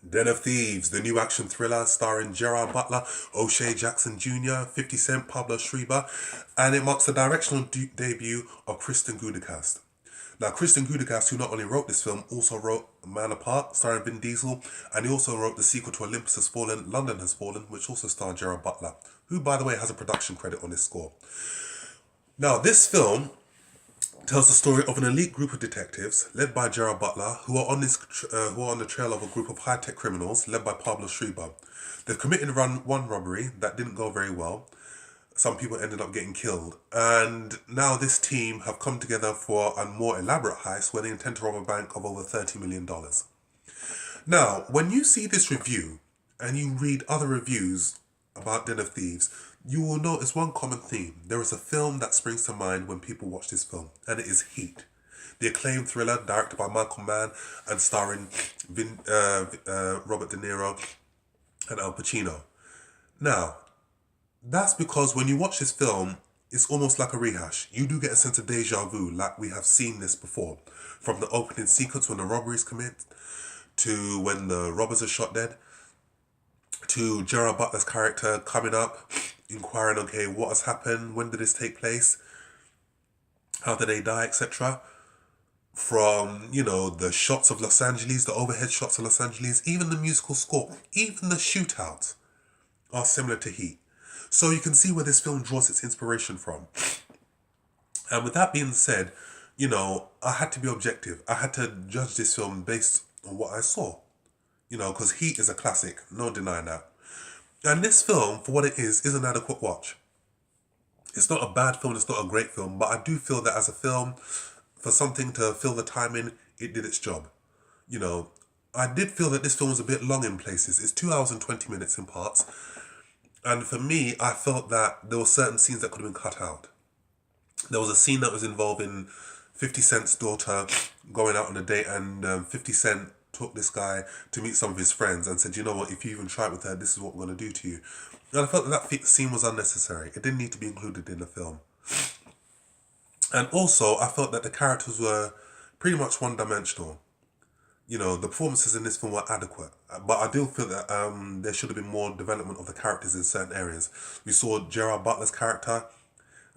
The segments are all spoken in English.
Den of Thieves, the new action thriller starring Gerard Butler, Oshea Jackson Jr., 50 Cent, Pablo Schrieber, and it marks the directional debut of Kristen Gudicast. Now, Kristen Gudicast, who not only wrote this film, also wrote Man Apart, starring Vin Diesel, and he also wrote the sequel to Olympus Has Fallen, London Has Fallen, which also starred Gerard Butler, who, by the way, has a production credit on this score. Now, this film tells the story of an elite group of detectives led by Gerard Butler who are on the trail of a group of high-tech criminals led by Pablo Schrieber. They've committed one robbery that didn't go very well. Some people ended up getting killed, and now this team have come together for a more elaborate heist where they intend to rob a bank of over $30 million. Now, when you see this review and you read other reviews about Den of Thieves, you will notice one common theme. There is a film that springs to mind when people watch this film, and it is Heat, the acclaimed thriller directed by Michael Mann and starring Robert De Niro and Al Pacino. Now, that's because when you watch this film, it's almost like a rehash. You do get a sense of deja vu, like we have seen this before. From the opening sequence when the robbery is committed, to when the robbers are shot dead, to Gerard Butler's character coming up, inquiring, okay, what has happened? When did this take place? How did they die, etc.? From, the shots of Los Angeles, the overhead shots of Los Angeles, even the musical score, even the shootouts are similar to Heat. So you can see where this film draws its inspiration from. And with that being said, I had to be objective. I had to judge this film based on what I saw. Because Heat is a classic, no denying that. And this film, for what it is an adequate watch. It's not a bad film, it's not a great film, but I do feel that as a film, for something to fill the time in, it did its job. I did feel that this film was a bit long in places. It's 2 hours and 20 minutes in parts. And for me, I felt that there were certain scenes that could have been cut out. There was a scene that was involving 50 Cent's daughter going out on a date, and 50 Cent took this guy to meet some of his friends and said, you know what, if you even try it with her, this is what we're going to do to you. And I felt that scene was unnecessary. It didn't need to be included in the film. And also, I felt that the characters were pretty much one-dimensional. The performances in this film were adequate, but I do feel that there should have been more development of the characters in certain areas. We saw Gerard Butler's character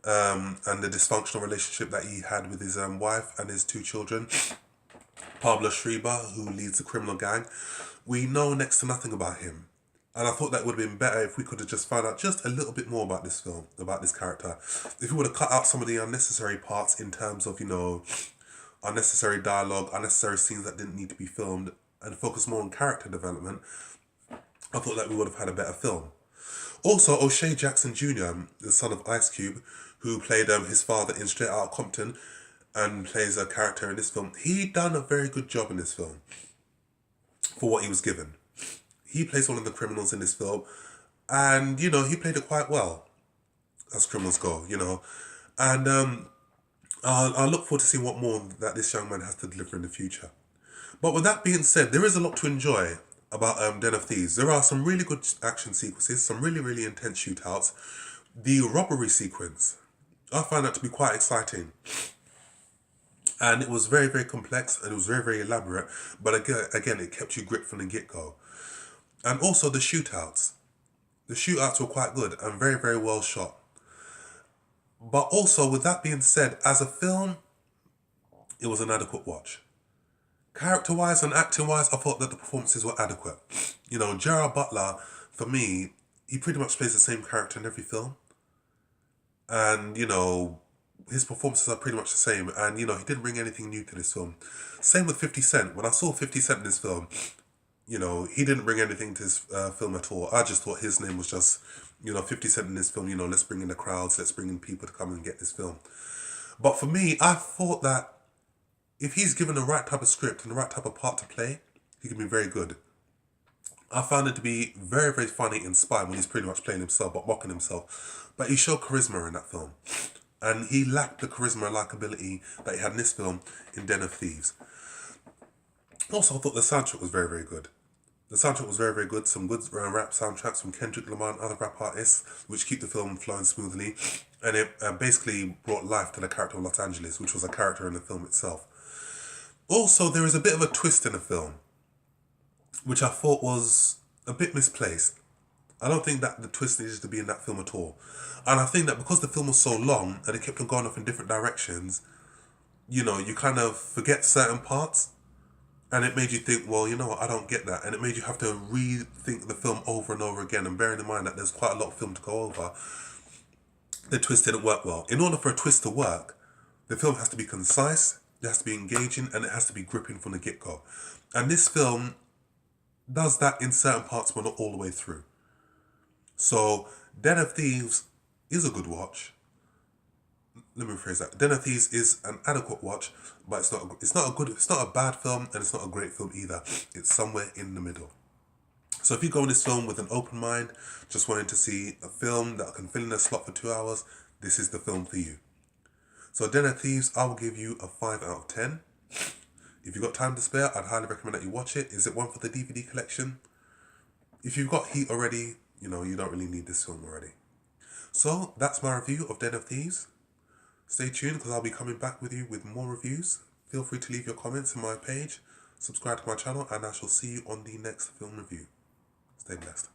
and the dysfunctional relationship that he had with his wife and his 2 children. Pablo Schrieber, who leads the criminal gang, we know next to nothing about him. And I thought that would have been better if we could have just found out just a little bit more about this film, about this character. If we would have cut out some of the unnecessary parts in terms of, unnecessary dialogue, unnecessary scenes that didn't need to be filmed, and focus more on character development, I thought that we would have had a better film. Also, Oshea Jackson Jr., the son of Ice Cube, who played his father in Straight Outta Compton and plays a character in this film, he done a very good job in this film for what he was given. He plays one of the criminals in this film, and, he played it quite well, as criminals go, and I look forward to see what more that this young man has to deliver in the future. But with that being said, there is a lot to enjoy about Den of Thieves. There are some really good action sequences, some really, really intense shootouts. The robbery sequence, I find that to be quite exciting. And it was very, very complex, and it was very, very elaborate. But again, it kept you gripped from the get-go. And also the shootouts. The shootouts were quite good and very, very well shot. But also, with that being said, as a film, it was an adequate watch. Character-wise and acting-wise, I thought that the performances were adequate. Gerard Butler, for me, he pretty much plays the same character in every film. And, his performances are pretty much the same. And, he didn't bring anything new to this film. Same with 50 Cent. When I saw 50 Cent in this film, he didn't bring anything to his film at all. I just thought his name was just, 50 Cent in this film, let's bring in the crowds, let's bring in people to come and get this film. But for me, I thought that if he's given the right type of script and the right type of part to play, he can be very good. I found it to be very, very funny and inspired when he's pretty much playing himself, but mocking himself. But he showed charisma in that film. And he lacked the charisma and likability that he had in this film in Den of Thieves. Also, I thought the soundtrack was very, very good. The soundtrack was very, very good. Some good rap soundtracks from Kendrick Lamar and other rap artists, which keep the film flowing smoothly. And it basically brought life to the character of Los Angeles, which was a character in the film itself. Also, there is a bit of a twist in the film, which I thought was a bit misplaced. I don't think that the twist needed to be in that film at all. And I think that because the film was so long and it kept on going off in different directions, you know, you kind of forget certain parts. And it made you think, well, you know what, I don't get that. And it made you have to rethink the film over and over again. And bearing in mind that there's quite a lot of film to go over, the twist didn't work well. In order for a twist to work, the film has to be concise, it has to be engaging, and it has to be gripping from the get-go. And this film does that in certain parts, but not all the way through. So, Den of Thieves is a good watch. Let me rephrase that. Den of Thieves is an adequate watch, but it's not a bad film, and it's not a great film either. It's somewhere in the middle. So if you go in this film with an open mind, just wanting to see a film that can fill in a slot for 2 hours, this is the film for you. So Den of Thieves, I will give you a 5 out of 10. If you've got time to spare, I'd highly recommend that you watch it. Is it one for the DVD collection? If you've got Heat already, you know, you don't really need this film already. So that's my review of Den of Thieves. Stay tuned because I'll be coming back with you with more reviews. Feel free to leave your comments on my page, subscribe to my channel, and I shall see you on the next film review. Stay blessed.